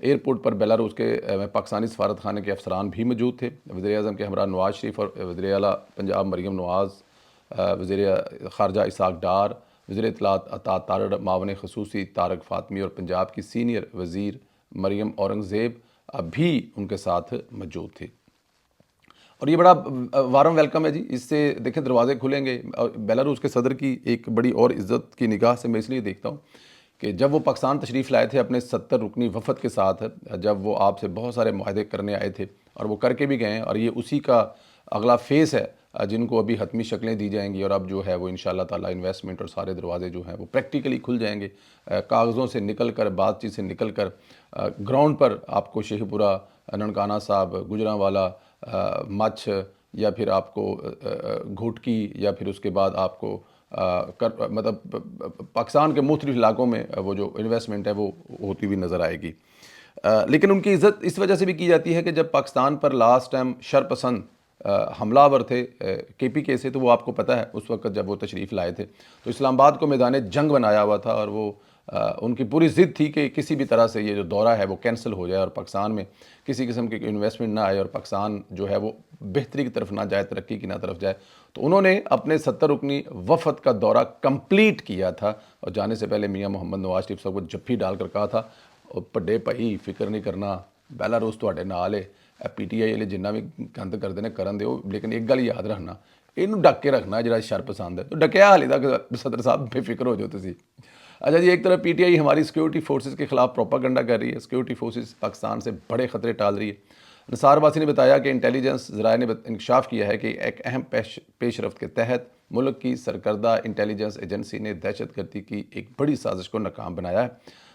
Airport پر Belarus کے پاکستانی سفارت خانے کے افسران بھی موجود تھے۔ وزیر اعظم کے ہمراہ نواز شریف اور وزیر اعلیٰ پنجاب مریم نواز، وزیر خارجہ اسحاق ڈار، وزیر اطلاعات عطا تارڑ، معاون خصوصی طارق فاطمی اور پنجاب کی سینئر وزیر مریم اورنگزیب بھی ان کے ساتھ موجود تھے۔ اور یہ بڑا وارم ویلکم ہے جی، اس سے دیکھیں دروازے کھلیں گے۔ اور بیلاروس کے صدر کی ایک بڑی اور عزت کی نگاہ سے میں اس لیے دیکھتا ہوں کہ جب وہ پاکستان تشریف لائے تھے اپنے 70 رکنی وفد کے ساتھ، جب وہ آپ سے بہت سارے معاہدے کرنے آئے تھے اور وہ کر کے بھی گئے ہیں، اور یہ اسی کا اگلا فیس ہے جن کو ابھی حتمی شکلیں دی جائیں گی، اور اب جو ہے وہ انشاءاللہ تعالی انویسٹمنٹ اور سارے دروازے جو ہیں وہ پریکٹیکلی کھل جائیں گے، کاغذوں سے نکل کر، بات چیت سے نکل کر گراؤنڈ پر آپ کو شیخ پورہ، ننکانہ صاحب، گجرانوالا، مچھ، یا پھر آپ کو گھوٹکی، یا پھر اس کے بعد آپ کو مطلب پاکستان کے مختلف علاقوں میں وہ جو انویسٹمنٹ ہے وہ ہوتی ہوئی نظر آئے گی۔ لیکن ان کی عزت اس وجہ سے بھی کی جاتی ہے کہ جب پاکستان پر لاسٹ ٹائم شرپسند حملہ آور تھے کے پی کے سے، تو وہ آپ کو پتہ ہے اس وقت جب وہ تشریف لائے تھے تو اسلام آباد کو میدان جنگ بنایا ہوا تھا، اور وہ ان کی پوری ضد تھی کہ کسی بھی طرح سے یہ جو دورہ ہے وہ کینسل ہو جائے اور پاکستان میں کسی قسم کی انویسٹمنٹ نہ آئے اور پاکستان جو ہے وہ بہتری کی طرف نہ جائے، ترقی کی نہ طرف جائے۔ تو انہوں نے اپنے 70 رکنی وفد کا دورہ کمپلیٹ کیا تھا، اور جانے سے پہلے میاں محمد نواز شریف صاحب کو جپھی ڈال کر کہا تھا، پڈے بھائی فکر نہیں کرنا، بیلاروس تواڈے نال ہے، پی ٹی آئی والے جنہ بھی گند کرتے ہیں کرن دیو، لیکن ایک گل یاد رکھنا، یہ ڈک کے رکھنا جڑا شر پسند ہے۔ تو ڈکیا حالی تک صدر صاحب بے فکر ہو جاؤ تسی۔ اچھا جی، ایک طرف پی ٹی آئی ہماری سیکورٹی فورسز کے خلاف پروپاگنڈا کر رہی ہے، سیکورٹی فورسز پاکستان سے بڑے خطرے ٹال رہی ہے۔ نثار عباسی نے بتایا کہ انٹیلیجنس ذرائع نے انکشاف کیا ہے کہ ایک اہم پیش رفت کے تحت ملک کی سرکردہ انٹیلیجنس ایجنسی نے دہشت گردی کی ایک بڑی سازش کو ناکام بنایا ہے،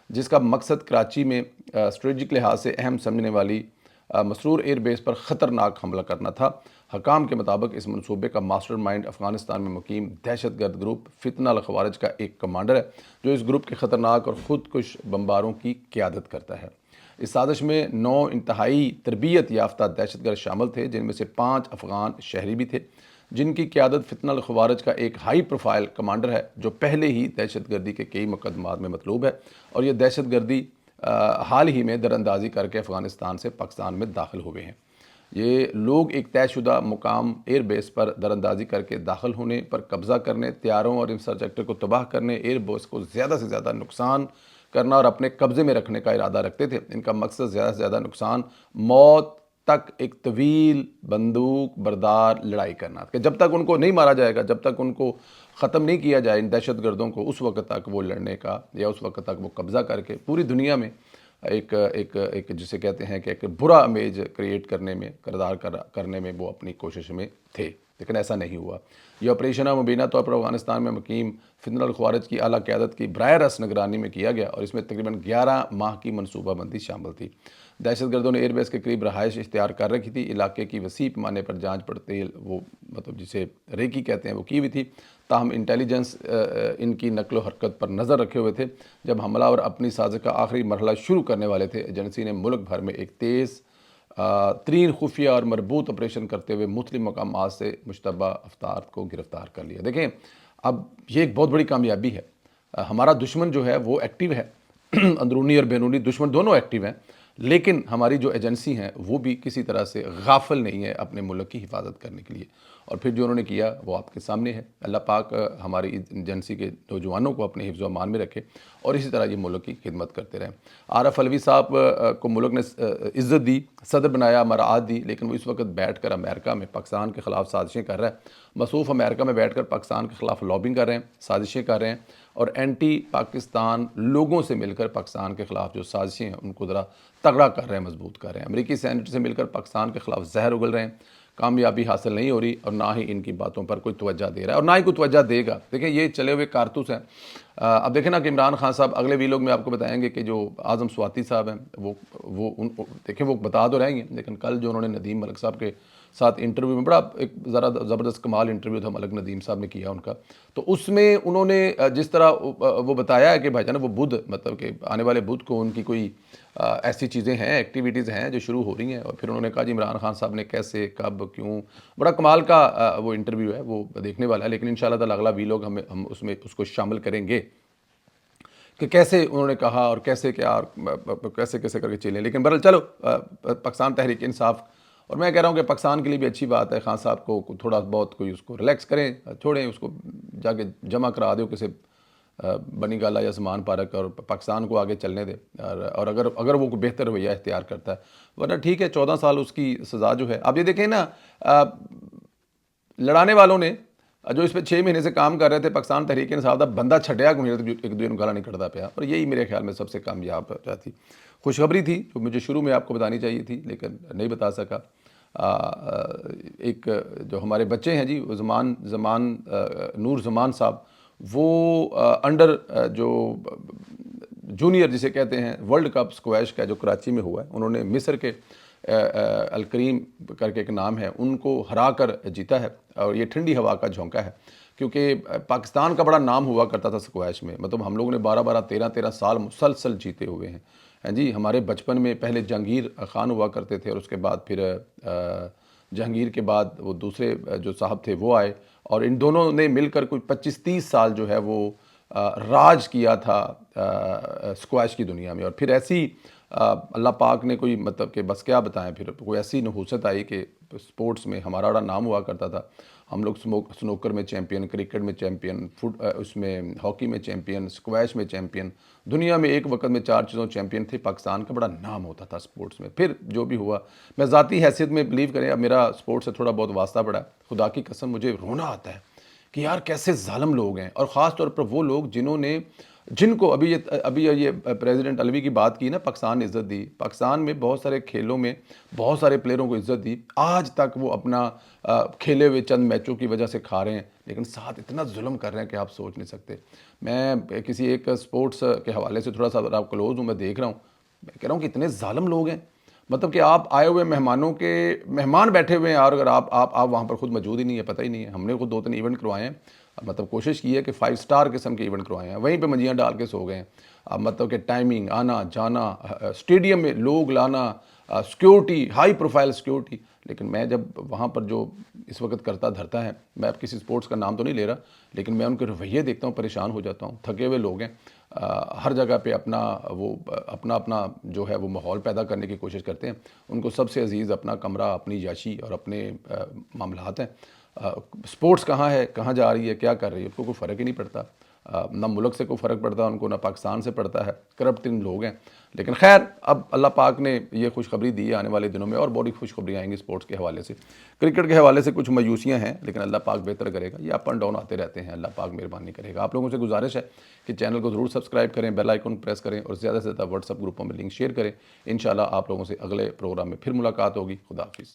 جس کا مقصد کراچی میں اسٹریٹجک لحاظ سے اہم سمجھنے والی مسرور ایئر بیس پر خطرناک حملہ کرنا تھا۔ حکام کے مطابق اس منصوبے کا ماسٹر مائنڈ افغانستان میں مقیم دہشت گرد گروپ فتنہ الخوارج کا ایک کمانڈر ہے، جو اس گروپ کے خطرناک اور خودکش بمباروں کی قیادت کرتا ہے۔ اس سازش میں 9 انتہائی تربیت یافتہ دہشت گرد شامل تھے، جن میں سے 5 افغان شہری بھی تھے، جن کی قیادت فتنہ الخوارج کا ایک ہائی پروفائل کمانڈر ہے، جو پہلے ہی دہشت گردی کے کئی مقدمات میں مطلوب ہے، اور یہ دہشت گردی حال ہی میں در اندازی کر کے افغانستان سے پاکستان میں داخل ہوئے ہیں۔ یہ لوگ ایک طے شدہ مقام ایئر بیس پر در اندازی کر کے داخل ہونے پر قبضہ کرنے، طیاروں اور انفراسٹرکچر کو تباہ کرنے، ایئر بیس کو زیادہ سے زیادہ نقصان کرنا اور اپنے قبضے میں رکھنے کا ارادہ رکھتے تھے۔ ان کا مقصد زیادہ سے زیادہ نقصان، موت تک ایک طویل بندوق بردار لڑائی کرنا، کہ جب تک ان کو نہیں مارا جائے گا، جب تک ان کو ختم نہیں کیا جائے ان دہشت گردوں کو، اس وقت تک وہ لڑنے کا، یا اس وقت تک وہ قبضہ کر کے پوری دنیا میں ایک جسے کہتے ہیں کہ ایک برا امیج کریٹ کرنے میں، کردار کرنے میں وہ اپنی کوشش میں تھے، لیکن ایسا نہیں ہوا۔ یہ آپریشن مبینہ طور پر افغانستان میں مقیم فتنہ الخوارج کی اعلیٰ قیادت کی براہ راست نگرانی میں کیا گیا، اور اس میں تقریباً 11 ماہ کی منصوبہ بندی شامل تھی۔ دہشت گردوں نے ایئر بیس کے قریب رہائش اختیار کر رکھی تھی، علاقے کی وسیع پیمانے پر جانچ پڑتال، وہ مطلب جسے ریکی کہتے ہیں، وہ کی ہوئی تھی، تاہم انٹیلیجنس ان کی نقل و حرکت پر نظر رکھے ہوئے تھے۔ جب حملہ اور اپنی سازش کا آخری مرحلہ شروع کرنے والے تھے، ایجنسی نے ملک بھر میں ایک تیز ترین خفیہ اور مربوط آپریشن کرتے ہوئے مختلف مقامات سے مشتبہ افراد کو گرفتار کر لیا۔ دیکھیں، اب یہ ایک بہت بڑی کامیابی ہے۔ ہمارا دشمن جو ہے وہ ایکٹیو ہے، اندرونی اور بیرونی دشمن دونوں ایکٹیو ہیں، لیکن ہماری جو ایجنسی ہیں وہ بھی کسی طرح سے غافل نہیں ہے اپنے ملک کی حفاظت کرنے کے لیے، اور پھر جو انہوں نے کیا وہ آپ کے سامنے ہے۔ اللہ پاک ہماری ایجنسی کے نوجوانوں کو اپنے حفظ و امان میں رکھے، اور اسی طرح یہ ملک کی خدمت کرتے رہیں۔ عارف علوی صاحب کو ملک نے عزت دی، صدر بنایا، مراعات دی، لیکن وہ اس وقت بیٹھ کر امریکہ میں پاکستان کے خلاف سازشیں کر رہا ہے۔ مصروف امریکہ میں بیٹھ کر پاکستان کے خلاف لابنگ کر رہے ہیں، سازشیں کر رہے ہیں، اور اینٹی پاکستان لوگوں سے مل کر پاکستان کے خلاف جو سازشیں ہیں ان کو ذرا تگڑا کر رہے ہیں، مضبوط کر رہے ہیں۔ امریکی سینیٹر سے مل کر پاکستان کے خلاف زہر اگل رہے ہیں، کامیابی حاصل نہیں ہو رہی، اور نہ ہی ان کی باتوں پر کوئی توجہ دے رہا ہے، اور نہ ہی کوئی توجہ دے گا۔ دیکھیں، یہ چلے ہوئے کارتوس ہیں۔ اب دیکھیں نا کہ عمران خان صاحب اگلے ویلوگ میں آپ کو بتائیں گے کہ جو اعظم سواتی صاحب ہیں وہ دیکھیں وہ بتا تو رہیں گے، لیکن کل جو انہوں نے ندیم ملک صاحب کے ساتھ انٹرویو میں، بڑا ایک ذرا زبردست کمال انٹرویو تھا ملک ندیم صاحب نے کیا ان کا، تو اس میں انہوں نے جس طرح وہ بتایا ہے کہ بھائی جان وہ بدھ، مطلب کہ آنے والے بدھ کو ان کی کوئی ایسی چیزیں ہیں، ایکٹیویٹیز ہیں جو شروع ہو رہی ہیں، اور پھر انہوں نے کہا جی عمران خان صاحب نے کیسے، کب، کیوں، بڑا کمال کا وہ انٹرویو ہے، وہ دیکھنے والا ہے، لیکن انشاءاللہ تعالی اگلا ویلوگ ہم اس میں اس کو شامل کریں گے کہ کیسے انہوں نے کہا اور کیسے کیا اور کیسے کیسے کر کے چلیں. لیکن بہرحال چلو پاکستان تحریک انصاف، اور میں کہہ رہا ہوں کہ پاکستان کے لیے بھی اچھی بات ہے، خان صاحب کو تھوڑا بہت کوئی اس کو ریلیکس کریں، چھوڑیں اس کو، جا کے جمع کرا دو کسی بنی گالا یا سمان پارک، اور پاکستان کو آگے چلنے دے. اور اگر وہ کوئی بہتر رویہ اختیار کرتا ہے، ورنہ ٹھیک ہے 14 سال اس کی سزا جو ہے. اب یہ دیکھیں نا، لڑانے والوں نے جو اس پہ 6 مہینے سے کام کر رہے تھے، پاکستان تحریک انصاف دا بندہ چھڈیا کو ایک دوسرے کو گالا نہیں کٹتا پیا، اور یہی میرے خیال میں سب سے کامیاب تھی. خوشخبری تھی جو مجھے شروع میں آپ کو بتانی چاہیے تھی لیکن نہیں بتا سکا. ایک جو ہمارے بچے ہیں جی، زمان نور زمان صاحب، وہ انڈر جو جونیئر جسے کہتے ہیں ورلڈ کپ اسکویش کا جو کراچی میں ہوا ہے، انہوں نے مصر کے الکریم کر کے ایک نام ہے، ان کو ہرا کر جیتا ہے. اور یہ ٹھنڈی ہوا کا جھونکا ہے، کیونکہ پاکستان کا بڑا نام ہوا کرتا تھا اسکویش میں. مطلب ہم لوگوں نے 13 سال مسلسل جیتے ہوئے ہیں. ہاں جی، ہمارے بچپن میں پہلے جہانگیر خان ہوا کرتے تھے، اور اس کے بعد پھر جہانگیر کے بعد وہ دوسرے جو صاحب تھے وہ آئے، اور ان دونوں نے مل کر کوئی 25-30 سال جو ہے وہ راج کیا تھا اسکواش کی دنیا میں. اور پھر ایسی اللہ پاک نے کوئی مطلب کہ بس کیا بتائیں، پھر کوئی ایسی نحوست آئی کہ سپورٹس میں ہمارا بڑا نام ہوا کرتا تھا. ہم لوگ سنوکر میں چیمپئن، کرکٹ میں چیمپئن، اس میں ہاکی میں چیمپئن، اسکواش میں چیمپئن، دنیا میں ایک وقت میں 4 چیزوں چیمپئن تھے. پاکستان کا بڑا نام ہوتا تھا سپورٹس میں. پھر جو بھی ہوا، میں ذاتی حیثیت میں بلیو کریں، اب میرا سپورٹس سے تھوڑا بہت واسطہ پڑا ہے، خدا کی قسم مجھے رونا آتا ہے کہ یار کیسے ظالم لوگ ہیں. اور خاص طور پر وہ لوگ جن کو ابھی یہ پریزیڈنٹ علوی کی بات کی نا، پاکستان نے عزت دی. پاکستان میں بہت سارے کھیلوں میں بہت سارے پلیئروں کو عزت دی، آج تک وہ اپنا کھیلے ہوئے چند میچوں کی وجہ سے کھا رہے ہیں، لیکن ساتھ اتنا ظلم کر رہے ہیں کہ آپ سوچ نہیں سکتے. میں کسی ایک سپورٹس کے حوالے سے تھوڑا سا آپ کلوز ہوں، میں دیکھ رہا ہوں، میں کہہ رہا ہوں کہ اتنے ظالم لوگ ہیں. مطلب کہ آپ آئے ہوئے مہمانوں کے مہمان بیٹھے ہوئے ہیں، اور اگر آپ وہاں پر خود موجود ہی نہیں ہے، پتہ ہی نہیں ہے. ہم نے خود 2-3 ایونٹ کروائے ہیں، مطلب کوشش کی ہے کہ 5 سٹار قسم کے ایونٹ کروائے ہیں، وہیں پہ منجیاں ڈال کے سو گئے ہیں. مطلب کہ ٹائمنگ، آنا جانا، اسٹیڈیم میں لوگ لانا، سیکیورٹی، ہائی پروفائل سیکیورٹی. لیکن میں جب وہاں پر جو اس وقت کرتا دھرتا ہے، میں اب کسی سپورٹس کا نام تو نہیں لے رہا، لیکن میں ان کے رویے دیکھتا ہوں پریشان ہو جاتا ہوں. تھکے ہوئے لوگ ہیں، ہر جگہ پہ اپنا جو ہے وہ ماحول پیدا کرنے کی کوشش کرتے ہیں. ان کو سب سے عزیز اپنا کمرہ، اپنی یاشی اور اپنے معاملات ہیں. سپورٹس کہاں ہے، کہاں جا رہی ہے، کیا کر رہی ہے، اس کو کوئی فرق ہی نہیں پڑتا. نہ ملک سے کوئی فرق پڑتا ان کو، نہ پاکستان سے پڑتا ہے. کرپٹ ان لوگ ہیں. لیکن خیر، اب اللہ پاک نے یہ خوشخبری دی ہے، آنے والے دنوں میں اور بڑی خوشخبری آئیں گی سپورٹس کے حوالے سے. کرکٹ کے حوالے سے کچھ مایوسیاں ہیں، لیکن اللہ پاک بہتر کرے گا. یہ اپ اینڈ ڈاؤن آتے رہتے ہیں، اللہ پاک مہربانی کرے گا. آپ لوگوں سے گزارش ہے کہ چینل کو ضرور سبسکرائب کریں، بیل آئیکن پریس کریں، اور زیادہ سے زیادہ واٹس ایپ گروپوں میں لنک شیئر کریں. انشاءاللہ آپ لوگوں سے اگلے پروگرام میں پھر ملاقات ہوگی. خدا حافظ.